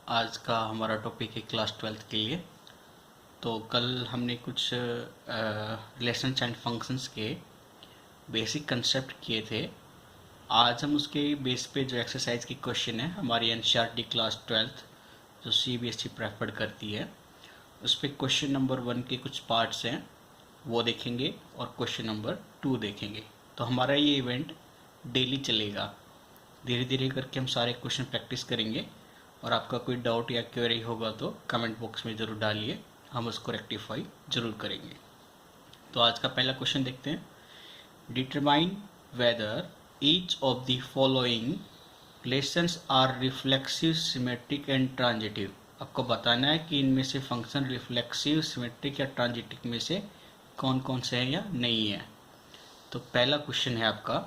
आज का हमारा टॉपिक है क्लास 12th के लिए। तो कल हमने कुछ रिलेशंस एंड फंक्शंस के बेसिक कंसेप्ट किए थे। आज हम उसके बेस पे जो एक्सरसाइज की क्वेश्चन है हमारी एनसीईआरटी क्लास 12th जो सीबीएसई प्रेफर करती है, उस पर क्वेश्चन नंबर 1 के कुछ पार्ट्स हैं वो देखेंगे और क्वेश्चन नंबर 2 देखेंगे। तो हमारा ये इवेंट डेली चलेगा, धीरे धीरे करके हम सारे क्वेश्चन प्रैक्टिस करेंगे और आपका कोई डाउट या क्वेरी होगा तो कमेंट बॉक्स में ज़रूर डालिए, हम उसको रेक्टिफाई ज़रूर करेंगे। तो आज का पहला क्वेश्चन देखते हैं। Determine whether each of the following relations are reflexive, symmetric and transitive. आपको बताना है कि इनमें से फंक्शन रिफ्लेक्सिव, सिमेट्रिक या ट्रांजिटिव में से कौन कौन से हैं या नहीं है। तो पहला क्वेश्चन है आपका,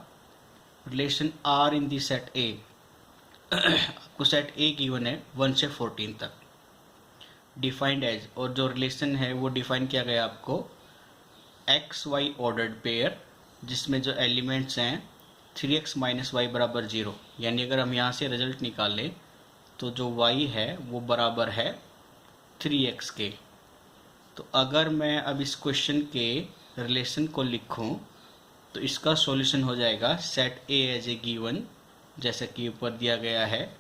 relation R in the set A. आपको सेट ए गिवन है 1 से 14 तक, डिफाइंड एज, और जो रिलेशन है वो डिफाइन किया गया आपको एक्स वाई ऑर्डर्ड पेयर, जिसमें जो एलिमेंट्स हैं 3x माइनस वाई बराबर 0। यानी अगर हम यहाँ से रिजल्ट निकालें तो जो y है वो बराबर है 3x के। तो अगर मैं अब इस क्वेश्चन के रिलेशन को लिखूं तो इसका सॉल्यूशन हो जाएगा set A as a given, जैसा कि ऊपर दिया गया है।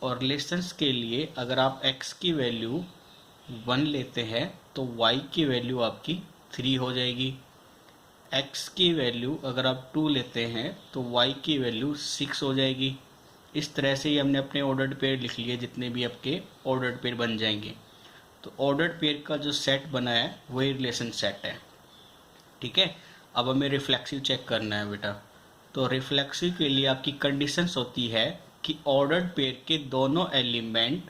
और रिलेशंस के लिए अगर आप x की वैल्यू 1 लेते हैं तो y की वैल्यू आपकी 3 हो जाएगी। x की वैल्यू अगर आप 2 लेते हैं तो y की वैल्यू 6 हो जाएगी। इस तरह से ही हमने अपने ऑर्डर्ड पेयर लिख लिए, जितने भी आपके ऑर्डर्ड पेयर बन जाएंगे। तो ऑर्डर्ड पेयर का जो सेट बना है वही रिलेशन सेट है। ठीक है, अब हमें रिफ्लेक्सिव चेक करना है बेटा। तो रिफ्लेक्सिव के लिए आपकी कंडीशंस होती है कि ऑर्डर्ड पेयर के दोनों एलिमेंट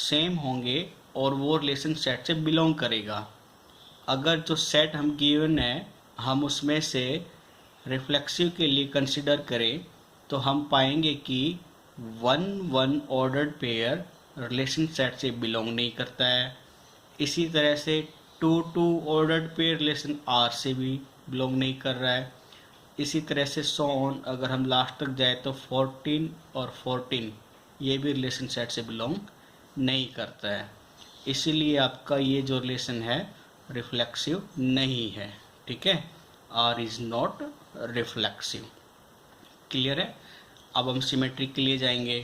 सेम होंगे और वो रिलेशन सेट से बिलोंग करेगा। अगर जो सेट हम गिवन है हम उसमें से रिफ्लेक्सिव के लिए कंसिडर करें तो हम पाएंगे कि 1 ऑर्डर्ड पेयर रिलेशन सेट से बिलोंग नहीं करता है। इसी तरह से 2 ऑर्डर्ड पेयर रिलेशन आर से भी बिलोंग नहीं कर रहा है। इसी तरह से सो ऑन, अगर हम लास्ट तक जाए तो 14 और 14 ये भी रिलेशन सेट से बिलोंग नहीं करता है। इसीलिए आपका ये जो रिलेशन है रिफ्लेक्सिव नहीं है। ठीक है, R is not reflexive. Clear है। अब हम सिमेट्री के लिए जाएंगे।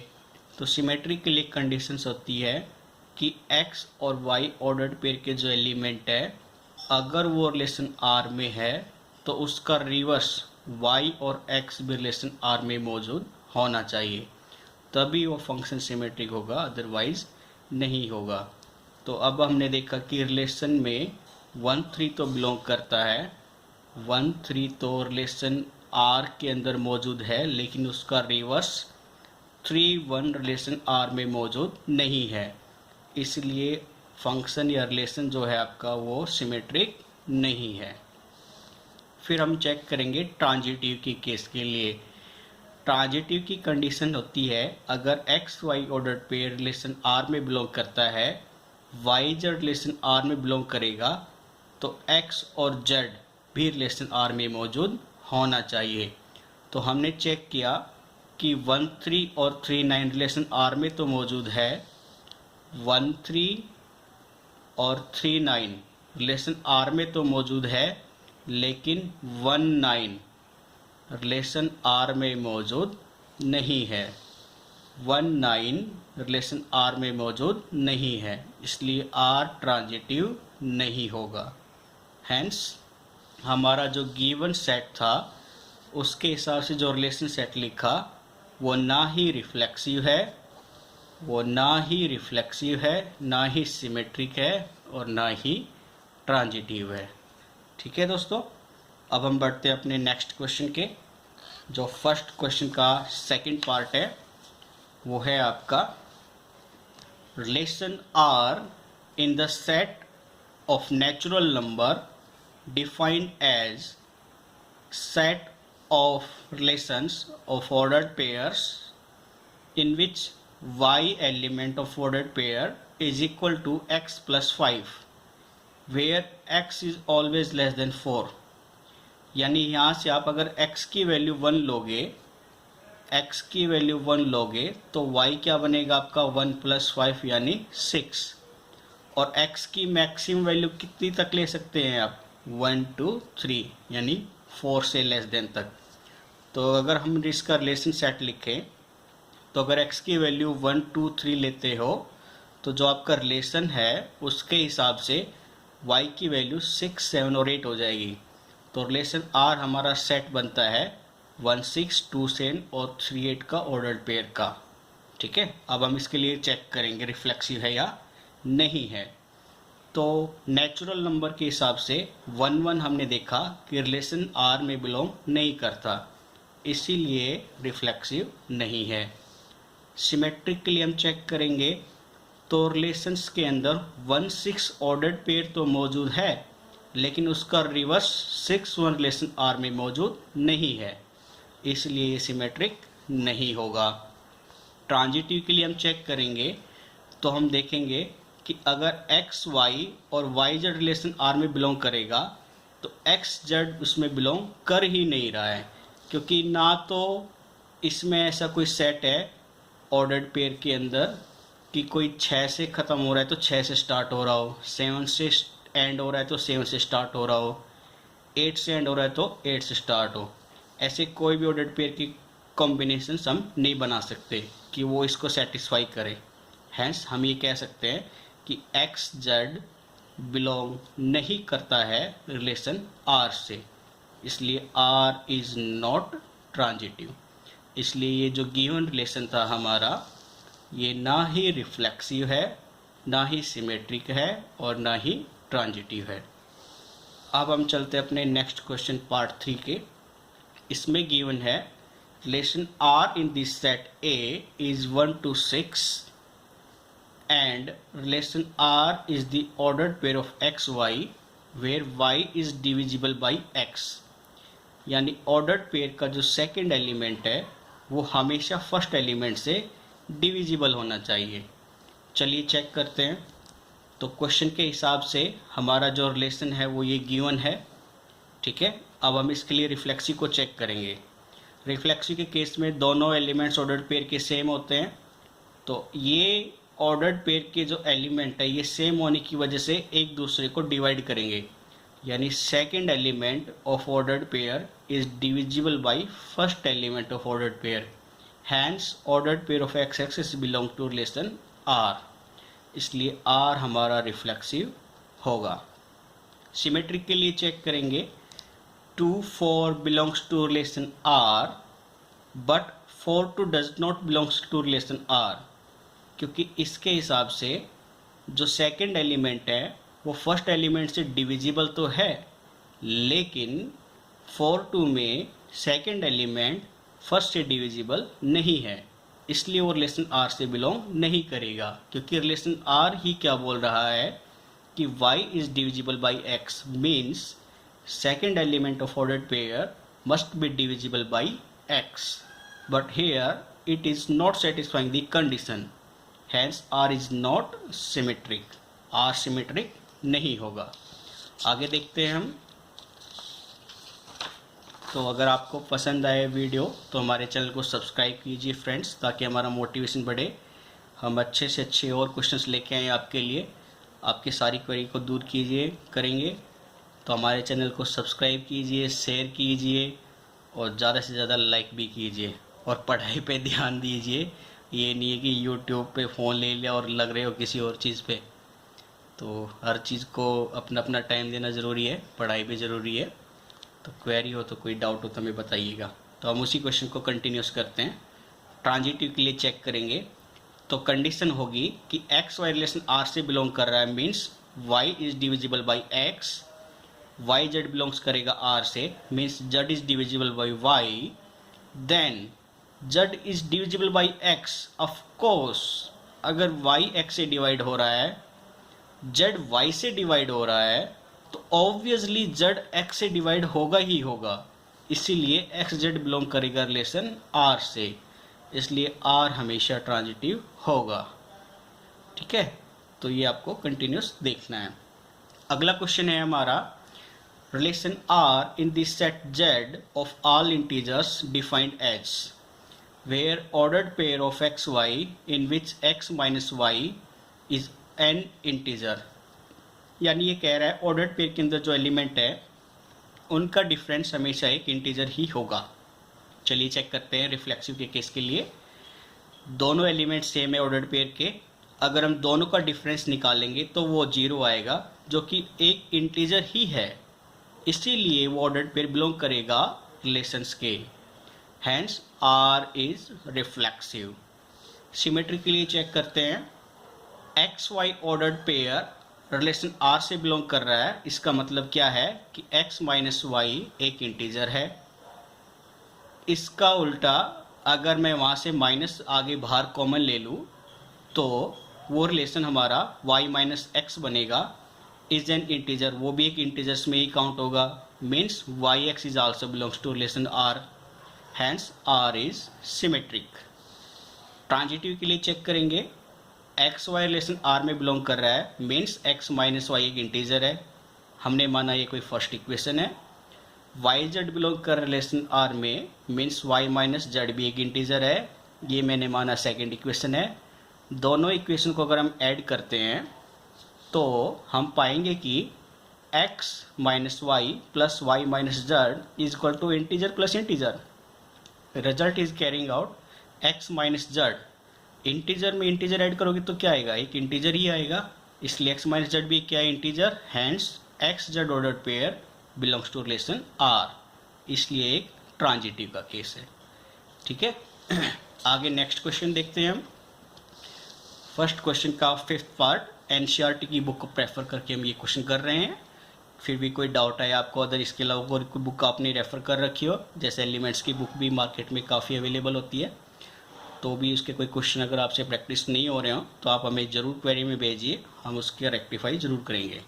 तो सिमेट्री के लिए कंडीशंस होती है कि x और y ऑर्डर्ड पेयर के जो एलिमेंट है अगर वो रिलेशन R में है तो उसका रिवर्स y और x भी रिलेशन R में मौजूद होना चाहिए, तभी वो फंक्शन सिमेट्रिक होगा, अदरवाइज नहीं होगा। तो अब हमने देखा कि रिलेशन में 1 3 तो बिलोंग करता है, 1 3 तो रिलेशन R के अंदर मौजूद है, लेकिन उसका रिवर्स 3 1 रिलेशन R में मौजूद नहीं है। इसलिए फंक्शन या रिलेशन जो है आपका वो सिमेट्रिक नहीं है। फिर हम चेक करेंगे ट्रांजिटिव की केस के लिए। ट्रांजिटिव की कंडीशन होती है अगर x y ordered pair relation R में बिलोंग करता है, वाई जेड रिलेशन आर में बिलोंग करेगा, तो एक्स और जेड भी रिलेशन आर में मौजूद होना चाहिए। तो हमने चेक किया कि 1 3 और 3 9 रिलेशन आर में तो मौजूद है, 1 3 और 3 9 रिलेशन आर में तो मौजूद है, लेकिन 1 9 रिलेशन आर में मौजूद नहीं है। 1 9 रिलेशन आर में मौजूद नहीं है, इसलिए आर ट्रांजिटिव नहीं होगा। हैंस हमारा जो गिवन सेट था उसके हिसाब से जो रिलेशन सेट लिखा वो ना ही रिफ्लेक्सिव है, ना ही सिमेट्रिक है और ना ही ट्रांजिटिव है। ठीक है दोस्तों, अब हम बढ़ते हैं अपने नेक्स्ट क्वेश्चन के। जो फर्स्ट क्वेश्चन का सेकंड पार्ट है वो है आपका relation R in the set of natural number defined as set of relations of ordered pairs in which y element of ordered pair is equal to x plus 5 where x is always less than 4। यानी यहाँ से आप अगर x की value 1 लोगे x की value 1 लोगे तो y क्या बनेगा आपका 1 + 5 यानी 6। और x की मैक्सिमम वैल्यू कितनी तक ले सकते हैं आप 1 2 3 यानी 4 से लेस देन तक। तो अगर हम इसका रिलेशन सेट लिखें तो अगर x की वैल्यू 1 2 3 लेते हो तो जो आपका रिलेशन है उसके हिसाब से y की वैल्यू 6 7 और 8 हो जाएगी। तो रिलेशन R हमारा सेट बनता है 1 6 2 7 और 3 8 का ऑर्डर्ड पेयर का। ठीक है, अब हम इसके लिए चेक करेंगे रिफ्लेक्सिव है या नहीं है। तो नेचुरल नंबर के हिसाब से 1 1 हमने देखा कि रिलेशन R में बिलोंग नहीं करता, इसीलिए रिफ्लेक्सिव नहीं है। सिमेट्रिक के लिए हम चेक करेंगे तो रिलेशंस के अंदर 1 6 ऑर्डर्ड पेयर तो मौजूद है, लेकिन उसका रिवर्स 6 1 रिलेशन R में मौजूद नहीं है, इसलिए ये सिमेट्रिक नहीं होगा। ट्रांजिटिव के लिए हम चेक करेंगे तो हम देखेंगे कि अगर एक्स वाई और वाई जेड रिलेशन R में बिलोंग करेगा तो एक्स जेड उसमें बिलोंग कर ही नहीं रहा है, क्योंकि ना तो इसमें ऐसा कोई सेट है ऑर्डर्ड पेयर के अंदर कि कोई 6 से ख़त्म हो रहा है तो 6 से स्टार्ट हो रहा हो, 7 से एंड हो रहा है तो 7 से स्टार्ट हो रहा हो, 8 से एंड हो रहा है तो 8 से स्टार्ट हो। ऐसे कोई भी ऑर्डर्ड पेयर की कॉम्बिनेशन हम नहीं बना सकते कि वो इसको सेटिस्फाई करे। हैंस हम ये कह सकते हैं कि एक्स जेड बिलोंग नहीं करता है रिलेशन R से, इसलिए R इज़ नॉट ट्रांजिटिव। इसलिए ये जो गिवन रिलेशन था हमारा, ये ना ही रिफ्लेक्सिव है, ना ही सिमेट्रिक है और ना ही ट्रांजिटिव है। अब हम चलते हैं अपने नेक्स्ट क्वेश्चन पार्ट 3 के। इसमें गिवन है relation R in this set A is 1 to 6 and relation R is the ordered pair of x y where y is divisible by x। यानी ऑर्डर्ड पेयर का जो सेकंड एलिमेंट है वो हमेशा first element से divisible होना चाहिए। चलिए चेक करते हैं। तो क्वेश्चन के हिसाब से हमारा जो रिलेशन है वो ये गिवन है। ठीक है, अब हम इसके लिए रिफ्लेक्सिव को चेक करेंगे। रिफ्लेक्सिव के केस में दोनों एलिमेंट्स ऑर्डर्ड पेयर के सेम होते हैं, तो ये ऑर्डर्ड पेयर के जो एलिमेंट है ये सेम होने की वजह से एक दूसरे को डिवाइड करेंगे, यानी second element of ordered pair is divisible by first element of ordered pair. Hence ordered pair of x axis belong to relation R, इसलिए R हमारा रिफ्लेक्सिव होगा। सिमेट्रिक के लिए चेक करेंगे 2 4 belongs to relation R but 4 2 does not belongs to relation R, क्योंकि इसके हिसाब से जो सेकंड एलिमेंट है वो फर्स्ट एलिमेंट से डिविजिबल तो है, लेकिन 4 2 में सेकंड एलिमेंट फर्स्ट से डिविजिबल नहीं है, इसलिए वो रिलेशन R से बिलोंग नहीं करेगा। क्योंकि रिलेशन R ही क्या बोल रहा है कि y is divisible by x means second element of ordered pair must be divisible by x, but here it is not satisfying the condition, hence R is not symmetric। R symmetric नहीं होगा। आगे देखते हैं हम। तो अगर आपको पसंद आए वीडियो तो हमारे चैनल को सब्सक्राइब कीजिए फ्रेंड्स, ताकि हमारा मोटिवेशन बढ़े, हम अच्छे से अच्छे और क्वेश्चंस लेके आए आपके लिए, आपकी सारी क्वेरी को दूर करेंगे। तो हमारे चैनल को सब्सक्राइब कीजिए, शेयर कीजिए और ज़्यादा से ज़्यादा लाइक भी कीजिए, और पढ़ाई पे ध्यान दीजिए। ये नहीं है कि यूट्यूब पे फ़ोन ले लिया और लग रहे हो किसी और चीज़ पे। तो हर चीज़ को अपना अपना टाइम देना ज़रूरी है, पढ़ाई भी ज़रूरी है। तो क्वेरी हो तो कोई डाउट हो तो हमें बताइएगा। तो हम उसी क्वेश्चन को कंटिन्यूस करते हैं। ट्रांजिटिव के लिए चेक करेंगे तो कंडीशन होगी कि एक्स वाई रिलेशन R से बिलोंग कर रहा है, means y is divisible by x, y Z belongs करेगा R से, means z is divisible by y, then z is divisible by x। Of course अगर y x से divide हो रहा है, जेड y से डिवाइड हो रहा है, तो ऑब्वियसली जेड x से डिवाइड होगा ही होगा, इसीलिए x जेड बिलोंग करेगा रिलेशन R से, इसलिए R हमेशा ट्रांजिटिव होगा। ठीक है, तो ये आपको कंटिन्यूस देखना है। अगला क्वेश्चन है हमारा relation R in the set Z of all integers defined as। where ordered pair of x y in which x minus y is n integer। यानी ये कह रहा है ऑर्डर्ड पेयर के अंदर जो एलिमेंट है उनका डिफरेंस हमेशा एक इंटीजर ही होगा। चलिए चेक करते हैं रिफ्लेक्सिव के केस के लिए। दोनों एलिमेंट सेम है ऑर्डर्ड पेयर के, अगर हम दोनों का डिफरेंस निकालेंगे तो वो 0 आएगा, जो कि एक इंटीजर ही है, इसीलिए वो ऑर्डर्ड पेयर बिलोंग करेगा रिलेशंस के। Hence R is reflexive. Symmetry के लिए चेक करते हैं। X y ordered pair relation R से बिलोंग कर रहा है, इसका मतलब क्या है कि x माइनस वाई एक इंटीजर है। इसका उल्टा अगर मैं वहाँ से माइनस आगे बाहर कॉमन ले लूँ तो वो रिलेशन हमारा y माइनस एक्स बनेगा, इज एन इंटीजर, वो भी एक इंटीजर्स में ही काउंट होगा। Means y x is also belongs to relation R, hence R is symmetric. Transitive के लिए चेक करेंगे। एक्स वाई रिलेशन आर में बिलोंग कर रहा है, मीन्स एक्स माइनस वाई एक इंटीजर है, हमने माना ये कोई फर्स्ट इक्वेशन है। वाई जेड बिलोंग कर रिलेशन आर में, मीन्स वाई माइनस जेड भी एक इंटीजर है, ये मैंने माना सेकेंड इक्वेशन है। दोनों इक्वेशन को अगर हम ऐड करते हैं तो हम पाएंगे कि x minus y plus y minus z is equal to integer plus integer. Result is carrying out x minus z. Integer में इंटीजर ऐड करोगे तो क्या आएगा, एक इंटीजर ही आएगा, इसलिए x माइनस जेड भी क्या है, integer. Hence x z ordered pair belongs to relation R, इसलिए एक ट्रांजिटिव का केस है। ठीक है, आगे नेक्स्ट क्वेश्चन देखते हैं हम। फर्स्ट क्वेश्चन का फिफ्थ पार्ट एनसीईआरटी की बुक को प्रेफर करके हम ये क्वेश्चन कर रहे हैं। फिर भी कोई डाउट है आपको, अदर इसके अलावा कोई बुक आपने रेफ़र कर रखी हो, जैसे एलिमेंट्स की बुक भी मार्केट में काफ़ी अवेलेबल होती है, तो भी उसके कोई क्वेश्चन अगर आपसे प्रैक्टिस नहीं हो रहे हो तो आप हमें ज़रूर क्वेरी में भेजिए, हम उसके रेक्टिफाई ज़रूर करेंगे।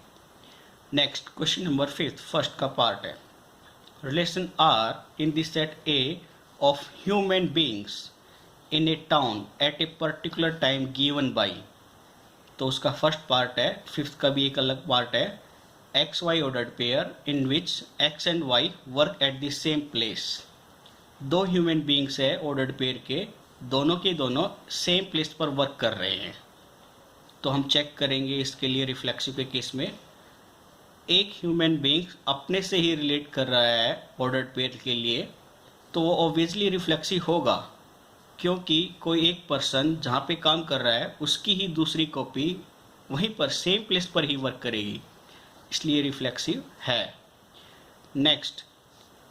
Next question number fifth, first का पार्ट है relation R in the set A of human beings in a town at a particular time given by. तो उसका फर्स्ट पार्ट है, फिफ्थ का भी एक अलग पार्ट है, x y ordered pair in which x and y work at the same place. दो human beings है ऑर्डर्ड पेयर के, दोनों के दोनों सेम प्लेस पर वर्क कर रहे हैं। तो हम चेक करेंगे इसके लिए रिफ्लेक्सिव के केस में। एक ह्यूमन बींग अपने से ही रिलेट कर रहा है ऑर्डर्ड पेयर के लिए, तो वो ऑब्वियसली रिफ्लेक्सिव होगा, क्योंकि कोई एक पर्सन जहाँ पे काम कर रहा है उसकी ही दूसरी कॉपी वहीं पर सेम प्लेस पर ही वर्क करेगी, इसलिए रिफ्लेक्सिव है। Next,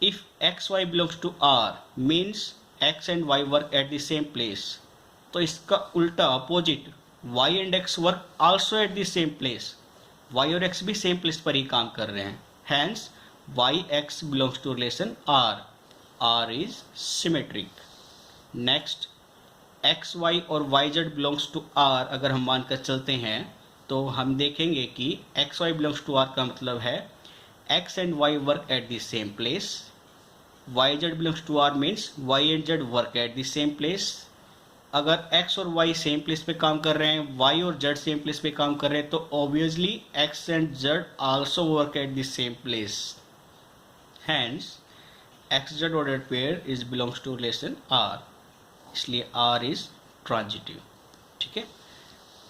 if x y belongs to R means x and y work at the same place, तो इसका उल्टा opposite y and x work also at the same place, y और x भी same place पर ही काम कर रहे हैं। Hence y x belongs to relation R, R is symmetric. Next, x y और y Z belongs to R अगर हम मानकर चलते हैं तो हम देखेंगे कि x y belongs to R का मतलब है x and y work at the same place, y Z belongs to R means y and z work at the same place. अगर एक्स और वाई सेम प्लेस पे काम कर रहे हैं, वाई और जेड सेम प्लेस पे काम कर रहे हैं, तो obviously x and z also work at the same place. Hence x Z ordered pair is belongs to relation R, इसलिए आर इज ट्रांजिटिव। ठीक है,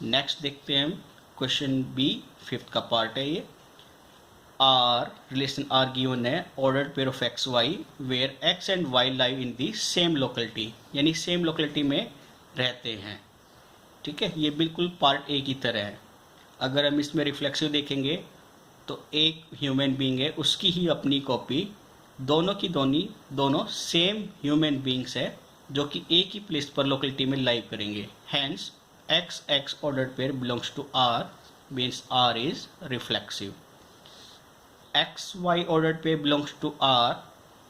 नेक्स्ट देखते हैं हम क्वेश्चन बी, फिफ्थ का पार्ट है ये। आर रिलेशन आर गिवन है ordered pair of x y where x and y live in the same locality, यानी सेम लोकेलिटी में रहते हैं। ठीक है, ये बिल्कुल पार्ट ए की तरह है। अगर हम इसमें रिफ्लेक्सिव देखेंगे तो एक ह्यूमन बीइंग है, उसकी ही अपनी कॉपी, दोनों की दोनों सेम ह्यूमन बीइंग्स है जो कि एक ही प्लेस पर लोकेलिटी में लाइव करेंगे। Hence x x ordered pair belongs to R means R is reflexive. X y ordered pair belongs to R,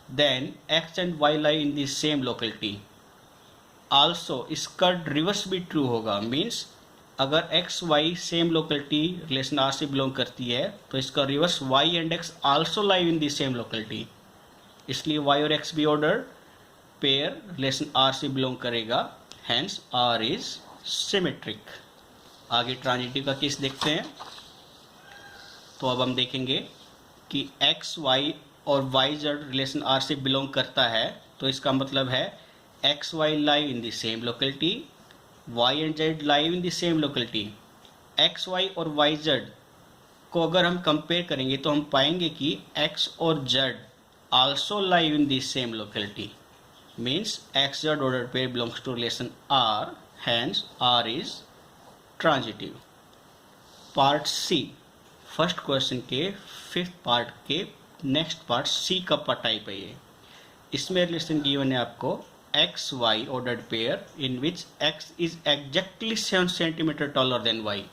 then x and y lie in the same locality. Also इसका reverse भी true होगा, means अगर x y same locality relation R से belong करती है तो इसका reverse y and x also live in the same locality, इसलिए वाई और एक्स भी ऑर्डर पेयर रिलेशन आर से बिलोंग करेगा। Hence R is symmetric. आगे ट्रांजिटिव का केस देखते हैं। तो अब हम देखेंगे कि एक्स वाई और वाई जेड रिलेशन आर से बिलोंग करता है, तो इसका मतलब है x y live in the same locality, y and z live in the same locality. X y और वाई जेड को अगर हम कंपेयर करेंगे तो हम पाएंगे कि एक्स और z also live in the same locality, means x z order pair belongs to relation R, hence R is transitive. Part C, first question के फिफ्थ पार्ट के नेक्स्ट पार्ट सी का type है ये। इसमें relation given है आपको x y ordered pair in which x is exactly 7 centimetre taller than y,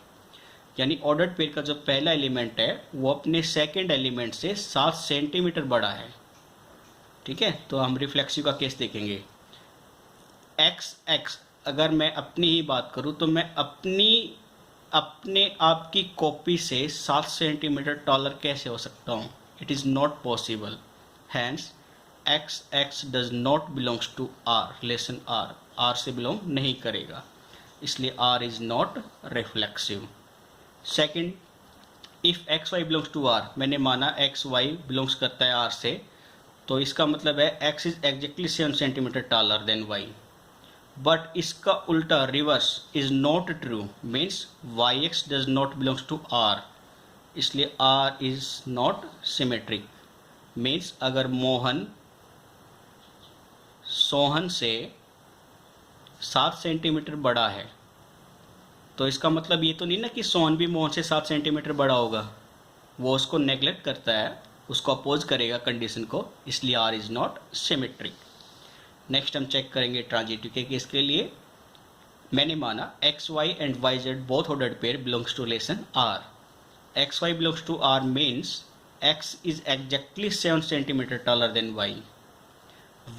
यानी ordered pair का जो पहला एलिमेंट है वो अपने सेकंड एलिमेंट से 7 सेंटीमीटर बड़ा है। ठीक है, तो हम रिफ्लेक्सिव का केस देखेंगे। एक्स एक्स, अगर मैं अपनी ही बात करूं तो मैं अपने आप की कॉपी से 7 सेंटीमीटर टॉलर कैसे हो सकता हूं? It is not possible. Hence x x does not belongs to R, relation R R से बिलोंग नहीं करेगा, इसलिए R is not reflexive. Second, if x y belongs to R, मैंने माना एक्स वाई बिलोंग्स करता है आर से, तो इसका मतलब है x is exactly 7 centimetre taller than y. But इसका उल्टा reverse is not true, means y x does not belongs to R, इसलिए R is not symmetric. Means अगर मोहन सोहन से 7 सेंटीमीटर बड़ा है तो इसका मतलब ये तो नहीं ना कि सोहन भी मोहन से 7 सेंटीमीटर बड़ा होगा, वो उसको नेग्लेक्ट करता है, उसको अपोज करेगा कंडीशन को, इसलिए R is not symmetric. Next हम चेक करेंगे ट्रांजिटिव के केस के लिए। मैंने माना x Y and Y z both ordered pair belongs to relation R. X y belongs to R means x is exactly 7 centimetre taller than y,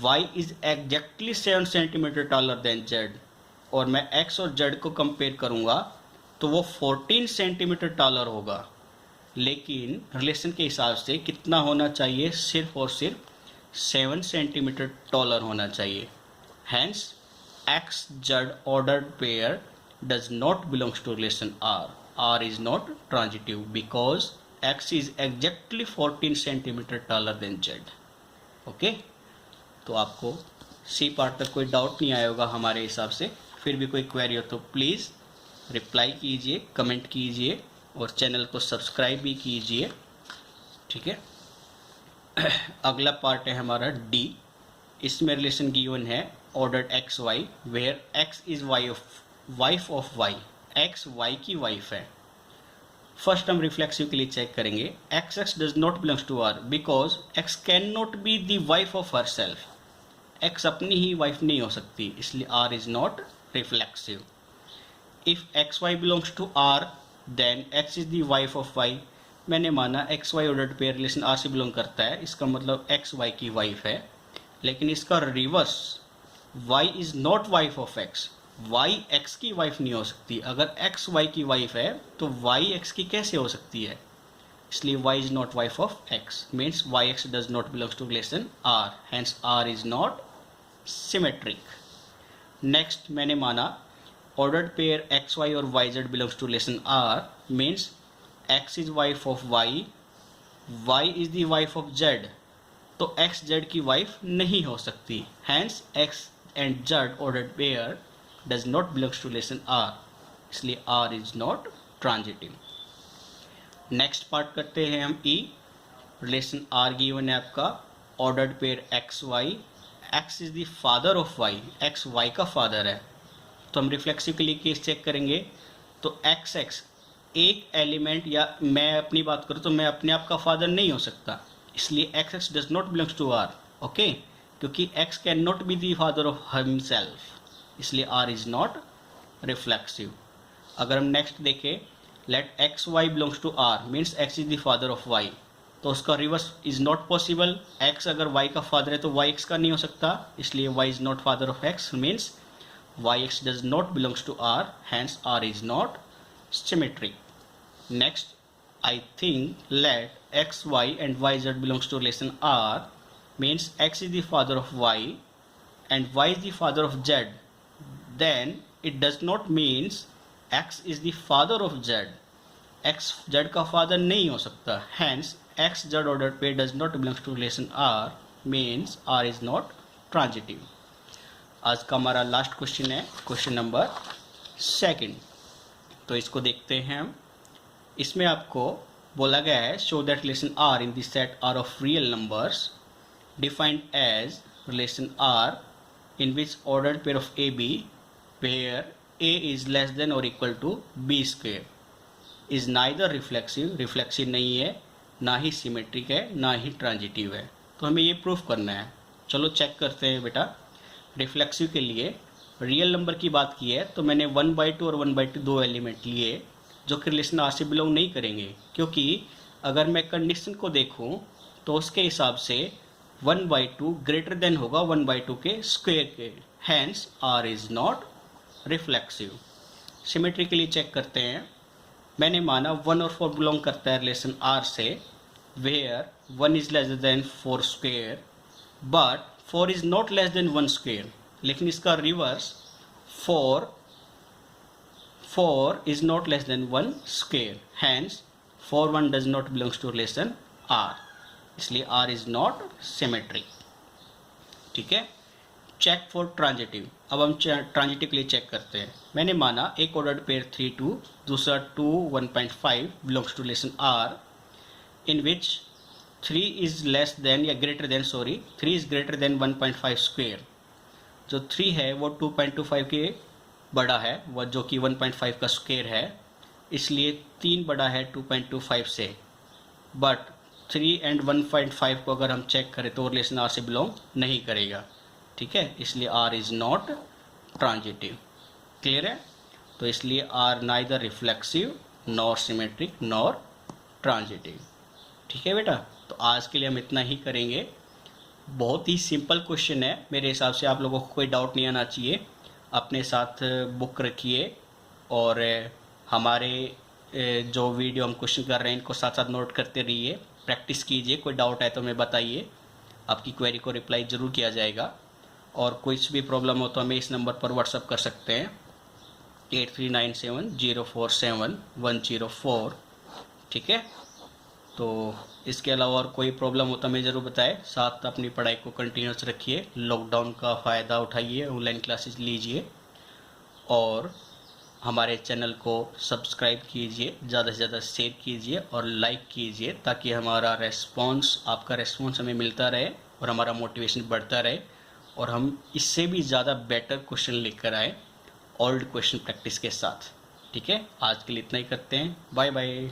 y is exactly 7 centimetre taller than z, और मैं x और Z को compare करूंगा तो वो 14 centimetre taller होगा। लेकिन relation के हिसाब से कितना होना चाहिए? सिर्फ और सिर्फ 7 सेंटीमीटर टॉलर होना चाहिए। Hence x Z ordered pair does not belongs to relation R, R is not transitive because x is exactly 14 centimetre taller than z. Okay, तो आपको सी पार्ट तक कोई डाउट नहीं आया होगा हमारे हिसाब से। फिर भी कोई क्वेरी हो तो प्लीज़ रिप्लाई कीजिए, कमेंट कीजिए और चैनल को सब्सक्राइब भी कीजिए। ठीक है, अगला पार्ट है हमारा डी। इसमें रिलेशन गिवन है ordered x y where x is wife of y, x y की वाइफ है। फर्स्ट हम रिफ्लेक्सिव के लिए चेक करेंगे। X x does not belongs to R because x can not be the wife of her self, x अपनी ही wife नहीं हो सकती, इसलिए R is not reflexive. If x y belongs to R then x is the wife of Y. मैंने माना x y ordered pair relation R से belong करता है, इसका मतलब एक्स वाई की वाइफ है। लेकिन इसका reverse, y is not wife of x, y x की वाइफ नहीं हो सकती। अगर एक्स वाई की वाइफ है तो वाई एक्स की कैसे हो सकती है? इसलिए y is not wife of x, means y x does not belongs to relation R, hence R is not symmetric. Next, मैंने माना ऑर्डर्ड पेयर एक्स वाई और y Z belongs to relation R, means x is wife of y, y is the wife of z, तो x z की wife नहीं हो सकती, hence x and z ordered pair does not belongs to relation R, इसलिए R is not transitive. Next part करते हैं हम E. Relation R given है आपका ordered pair x y, x is the father of y, x y का father है। तो हम रिफ्लेक्सिव के लिए केस चेक करेंगे। तो एक्स एक्स एक एलिमेंट, या मैं अपनी बात करूँ तो मैं अपने आप का फादर नहीं हो सकता, इसलिए x x does not belongs to R. Okay, क्योंकि x can not be the father of himself, इसलिए आर इज नॉट रिफ्लेक्सिव। अगर हम नेक्स्ट देखें, let x y belongs to R means x is the father of y, तो उसका reverse is not possible. X अगर y का father है तो वाई एक्स का नहीं हो सकता, इसलिए y is not father of x, means y x does not belongs to R, hence R is not symmetric. Next, I think let x Y and Y Z belongs to relation R means x is the father of Y and Y is the father of Z, then it does not means x is the father of Z, X Z का father नहीं हो सकता, hence x Z ordered pair does not belongs to relation R, means R is not transitive. आज का हमारा last question है question number 2। तो इसको देखते हैं हम। इसमें आपको बोला गया है show that relation R in the set R of real numbers defined as relation R in which ordered pair of a b where a is less than और equal to b square is neither reflexive, reflexive नहीं है, ना ही symmetric है, ना ही transitive है। तो हमें ये प्रूफ करना है। चलो चेक करते हैं बेटा। रिफ्लेक्सिव के लिए रियल नंबर की बात की है तो मैंने 1/2 और 1/2 दो एलिमेंट लिए जो कि रिलेशन आर से बिलोंग नहीं करेंगे, क्योंकि अगर मैं कंडीशन को देखूं तो उसके हिसाब से 1/2 ग्रेटर देन होगा 1/2 के स्क्वायर के, hence R is not reflexive. Symmetry के लिए चेक करते हैं। मैंने माना 1 और 4 बिलोंग करता है रिलेशन आर से, where 1 is less than 4 square but 4 is not less than 1 square. लेकिन इसका reverse 4 is not less than 1 square, hence 4 1 does not belongs to relation R, इसलिए आर इज नॉट सिमेट्रिक। ठीक है। Check for transitive. अब हम transitive के लिए check करते हैं। मैंने माना एक ऑर्डर्ड पेयर 3 2, दूसरा 2 1.5 belongs to relation R in which 3 is less than या greater than 3 is greater than 1.5 square. जो 3 है वो 2.25 के बड़ा है, वह जो कि 1.5 का स्क्वेयर है, इसलिए 3 बड़ा है 2.25 से। बट 3 एंड 1.5 को अगर हम चेक करें तो रिलेशन आर से बिलोंग नहीं करेगा। ठीक है, इसलिए R is not transitive. Clear है। तो इसलिए R neither reflexive nor symmetric nor transitive. ठीक है बेटा। तो आज के लिए हम इतना ही करेंगे। बहुत ही सिंपल क्वेश्चन है, मेरे हिसाब से आप लोगों को कोई डाउट नहीं आना चाहिए। अपने साथ बुक रखिए और हमारे जो वीडियो हम क्वेश्चन कर रहे हैं इनको साथ साथ नोट करते रहिए, प्रैक्टिस कीजिए। कोई डाउट है तो हमें बताइए, आपकी क्वेरी को रिप्लाई ज़रूर किया जाएगा। और कुछ भी प्रॉब्लम हो तो हमें इस नंबर पर व्हाट्सअप कर सकते हैं 8397047104। ठीक है। तो इसके अलावा और कोई प्रॉब्लम हो तो हमें ज़रूर बताएं। साथ अपनी पढ़ाई को कंटिन्यूस रखिए, लॉकडाउन का फ़ायदा उठाइए, ऑनलाइन क्लासेस लीजिए और हमारे चैनल को सब्सक्राइब कीजिए, ज़्यादा से ज़्यादा शेयर कीजिए और लाइक कीजिए, ताकि हमारा रेस्पॉन्स, आपका रेस्पॉन्स हमें मिलता रहे और हमारा मोटिवेशन बढ़ता रहे और हम इससे भी ज़्यादा बेटर क्वेश्चन लेकर आए ओल्ड क्वेश्चन प्रैक्टिस के साथ। ठीक है। आज के लिए इतना ही करते हैं। Bye bye.